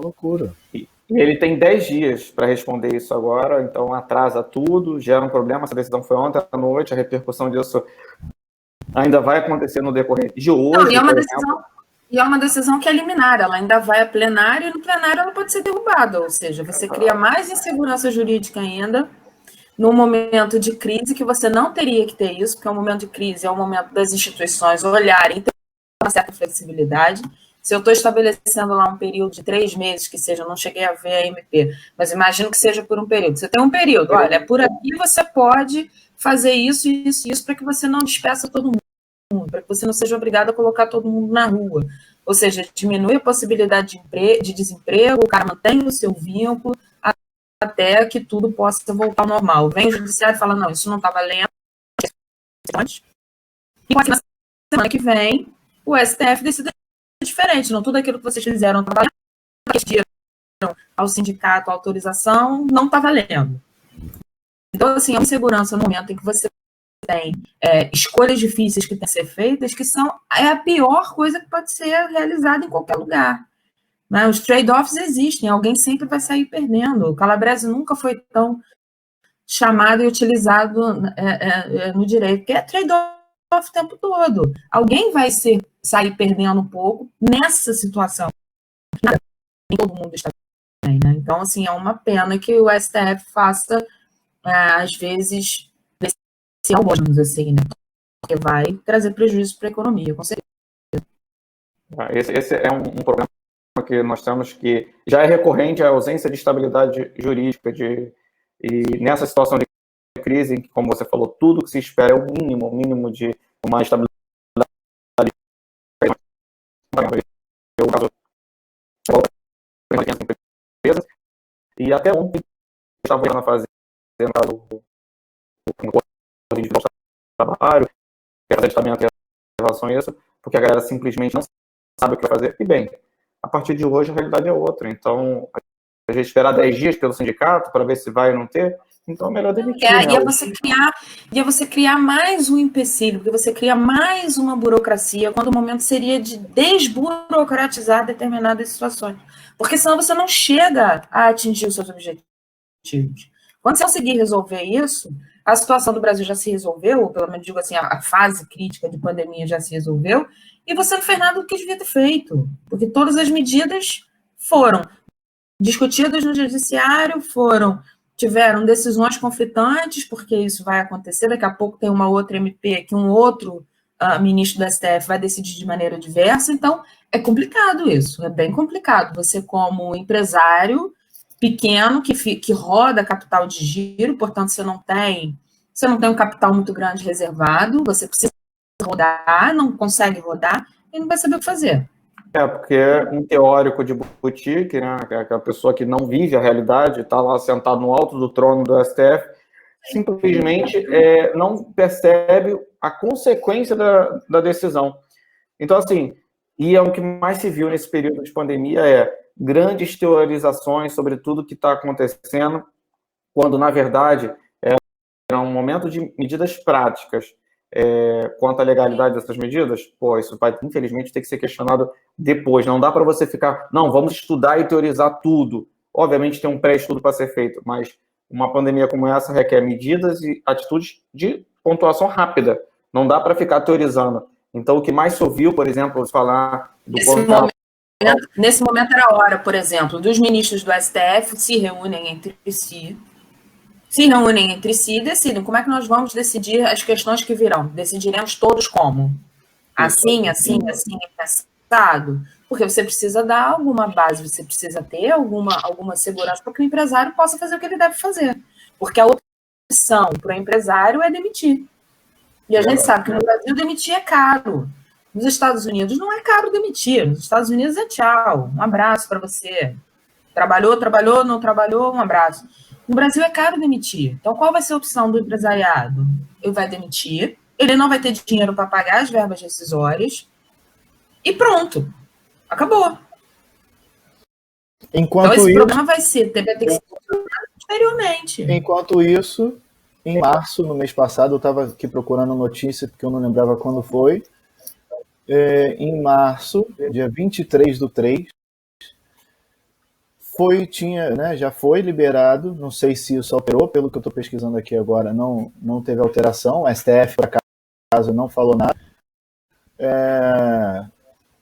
loucura. E ele tem 10 dias para responder isso agora, então atrasa tudo, gera um problema. Essa decisão foi ontem à noite, a repercussão disso ainda vai acontecer no decorrer de hoje. Não, e é uma decisão que é liminar, ela ainda vai a plenário, e no plenário ela pode ser derrubada, ou seja, você cria mais insegurança jurídica ainda, num momento de crise, que você não teria que ter isso, porque é um momento de crise, é um momento das instituições olharem, ter uma certa flexibilidade. Se eu estou estabelecendo lá um período de 3 meses, que seja, eu não cheguei a ver a MP, mas imagino que seja por um período. Você tem um período, olha, por aqui você pode fazer isso, isso e isso, para que você não despeça todo mundo, para que você não seja obrigado a colocar todo mundo na rua. Ou seja, diminui a possibilidade de desemprego, o cara mantém o seu vínculo, até que tudo possa voltar ao normal. Vem o judiciário e fala, não, isso não está valendo. E na semana que vem, o STF decide diferente. Não tudo aquilo que vocês fizeram está valendo, que pediram ao sindicato a autorização, não está valendo. Então, assim, é uma insegurança no momento em que você tem escolhas difíceis que têm que ser feitas, que é a pior coisa que pode ser realizada em qualquer lugar. Né? Os trade-offs existem, alguém sempre vai sair perdendo. O Calabrese nunca foi tão chamado e utilizado no direito, porque é trade-off o tempo todo. Alguém vai sair perdendo um pouco nessa situação. Nem todo mundo está bem, né? Então, assim, é uma pena que o STF faça, às vezes, algoritmos assim, né? Porque vai trazer prejuízo para a economia, com certeza. Esse é um problema que nós temos, que já é recorrente, a ausência de estabilidade jurídica, e nessa situação de crise, em que, como você falou, tudo que se espera é o mínimo de uma estabilidade. E até ontem estava na fazenda de trabalho, que a gente também tem relação a isso, porque a galera simplesmente não sabe o que fazer. E bem, a partir de hoje a realidade é outra. Então, a gente esperar 10 dias pelo sindicato para ver se vai ou não ter, então é melhor demitir. E é você criar mais um empecilho, porque você cria mais uma burocracia, quando o momento seria de desburocratizar determinadas situações. Porque senão você não chega a atingir os seus objetivos. Quando você conseguir resolver isso, a situação do Brasil já se resolveu, ou pelo menos digo assim, a fase crítica de pandemia já se resolveu, e você não fez nada do que devia ter feito, porque todas as medidas foram discutidas no judiciário, tiveram decisões conflitantes, porque isso vai acontecer, daqui a pouco tem uma outra MP que um outro ministro do STF vai decidir de maneira diversa, então é complicado isso, é bem complicado. Você, como empresário pequeno, que roda capital de giro, portanto você não tem um capital muito grande reservado, você precisa rodar, não consegue rodar, e não vai saber o que fazer. Porque um teórico de boutique, né, aquela pessoa que não vive a realidade, está lá sentado no alto do trono do STF, simplesmente não percebe a consequência da decisão. Então, assim, e é o que mais se viu nesse período de pandemia, grandes teorizações sobre tudo que está acontecendo, quando, na verdade, era um momento de medidas práticas. Quanto à legalidade dessas medidas, isso vai, infelizmente, ter que ser questionado depois. Não dá para você ficar, não, vamos estudar e teorizar tudo. Obviamente tem um pré-estudo para ser feito, mas uma pandemia como essa requer medidas e atitudes de pontuação rápida. Não dá para ficar teorizando. Então, o que mais se ouviu, por exemplo, falar do Nesse momento era a hora, por exemplo, dos ministros do STF se reúnem entre si e decidem como é que nós vamos decidir as questões que virão. Decidiremos todos como? Assim, assado? Porque você precisa dar alguma base, você precisa ter alguma segurança para que o empresário possa fazer o que ele deve fazer. Porque a opção para o empresário é demitir. E a gente sabe que no Brasil demitir é caro. Nos Estados Unidos não é caro demitir. Nos Estados Unidos é tchau, um abraço para você. Trabalhou, não trabalhou, um abraço. No Brasil é caro demitir. Então, qual vai ser a opção do empresariado? Ele vai demitir, ele não vai ter dinheiro para pagar as verbas rescisórias e pronto. Acabou. Enquanto então, esse problema vai ter que ser posteriormente. Enquanto isso, em março, no mês passado, eu estava aqui procurando notícia, porque eu não lembrava quando foi. Em março, dia 23/3, já foi liberado, não sei se isso alterou, pelo que eu estou pesquisando aqui agora, não teve alteração, o STF, por acaso, não falou nada.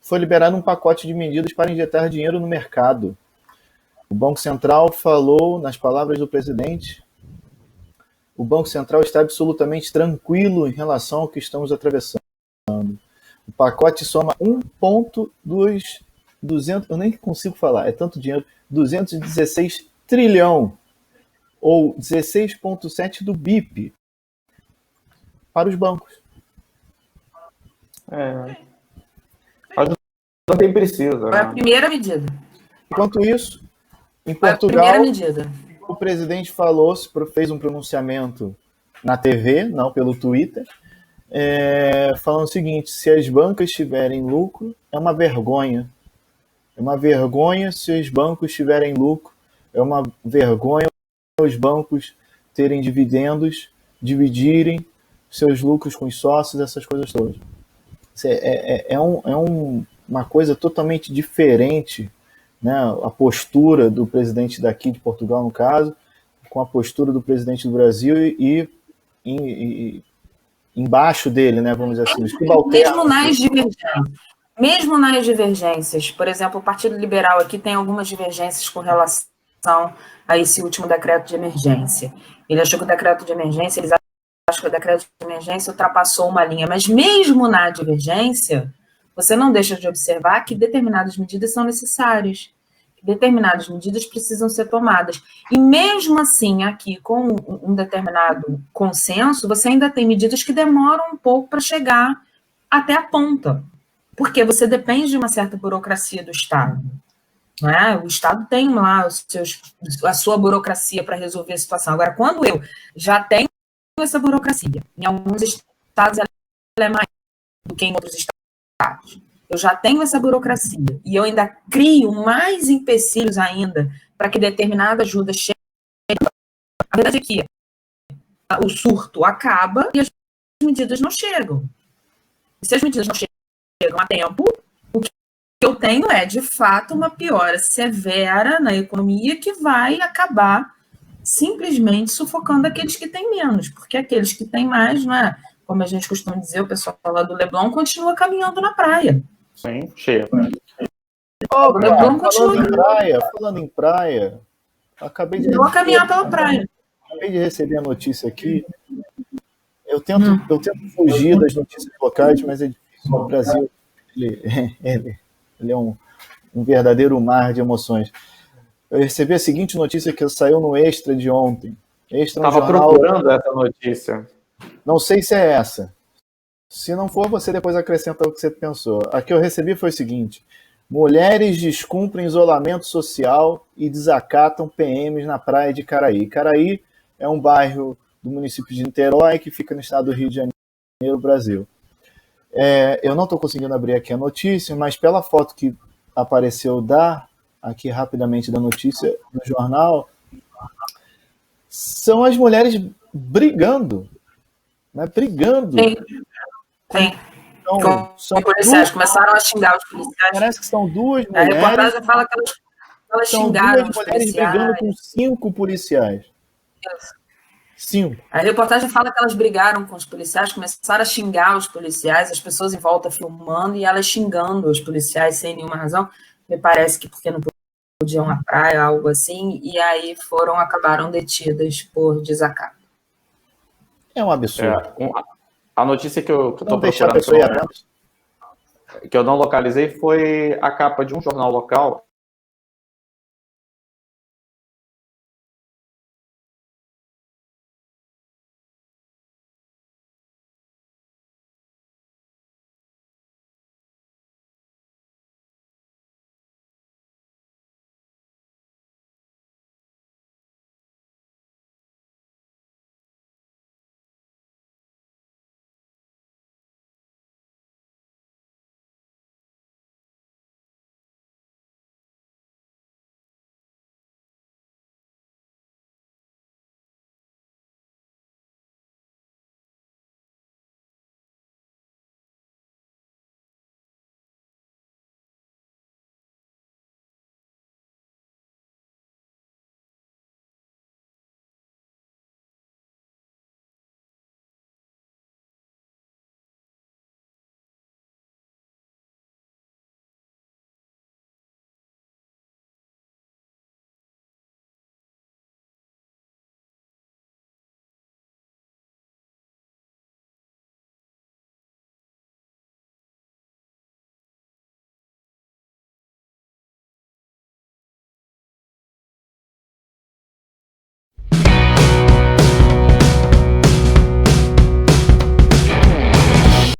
Foi liberado um pacote de medidas para injetar dinheiro no mercado. O Banco Central falou, nas palavras do presidente, o Banco Central está absolutamente tranquilo em relação ao que estamos atravessando. O pacote soma 1,200, eu nem consigo falar, é tanto dinheiro, 216 trilhão, ou 16,7 do BIP, para os bancos. Ajuda quem precisa. Foi a primeira medida. Enquanto isso, em Foi a Portugal, primeira medida. o presidente fez um pronunciamento na TV, não pelo Twitter, falando o seguinte: se as bancas tiverem lucro, é uma vergonha. É uma vergonha se os bancos tiverem lucro. É uma vergonha os bancos terem dividendos, dividirem seus lucros com os sócios, essas coisas todas. Uma coisa totalmente diferente, né? A postura do presidente daqui de Portugal, no caso, com a postura do presidente do Brasil e embaixo dele, né, vamos dizer assim, mesmo nas divergências, por exemplo, o Partido Liberal aqui tem algumas divergências com relação a esse último decreto de emergência. Ele achou que o decreto de emergência, eles acham que o decreto de emergência ultrapassou uma linha, mas mesmo na divergência, você não deixa de observar que determinadas medidas são necessárias, que determinadas medidas precisam ser tomadas. E mesmo assim, aqui, com um determinado consenso, você ainda tem medidas que demoram um pouco para chegar até a ponta, porque você depende de uma certa burocracia do Estado. Né? O Estado tem lá a sua burocracia para resolver a situação. Agora, quando eu já tenho essa burocracia, em alguns estados ela é maior do que em outros estados, eu já tenho essa burocracia e eu ainda crio mais empecilhos ainda para que determinada ajuda chegue. A verdade é que o surto acaba e as medidas não chegam. E se as medidas não chegam a tempo, o que eu tenho é, de fato, uma piora severa na economia que vai acabar simplesmente sufocando aqueles que têm menos, porque aqueles que têm mais, não é? Como a gente costuma dizer, o pessoal lá do Leblon continua caminhando na praia. Sim, chega. O Leblon continua falando em praia, acabei de caminhar pela praia. Acabei de receber a notícia aqui. Eu tento fugir das notícias locais, mas é difícil. O Brasil, ele é um verdadeiro mar de emoções. Eu recebi a seguinte notícia que saiu no Extra de ontem. Estava procurando essa notícia. Não sei se é essa. Se não for, você depois acrescenta o que você pensou. A que eu recebi foi o seguinte: mulheres descumprem isolamento social e desacatam PMs na praia de Caraí. Caraí é um bairro do município de Niterói que fica no estado do Rio de Janeiro, Brasil. Eu não estou conseguindo abrir aqui a notícia, mas pela foto que apareceu aqui rapidamente da notícia no jornal, são as mulheres brigando, né? Brigando. Sim. Então, são policiais, começaram a xingar os policiais. Parece que são duas mulheres. A reportagem fala que elas xingaram os policiais. Brigando com 5 policiais. Isso. 5. A reportagem fala que elas brigaram com os policiais, começaram a xingar os policiais, as pessoas em volta filmando e elas xingando os policiais sem nenhuma razão. Me parece que porque não podiam à praia, algo assim, e aí acabaram detidas por desacato. É um absurdo. A notícia que eu estou procurando, que eu não localizei, foi a capa de um jornal local.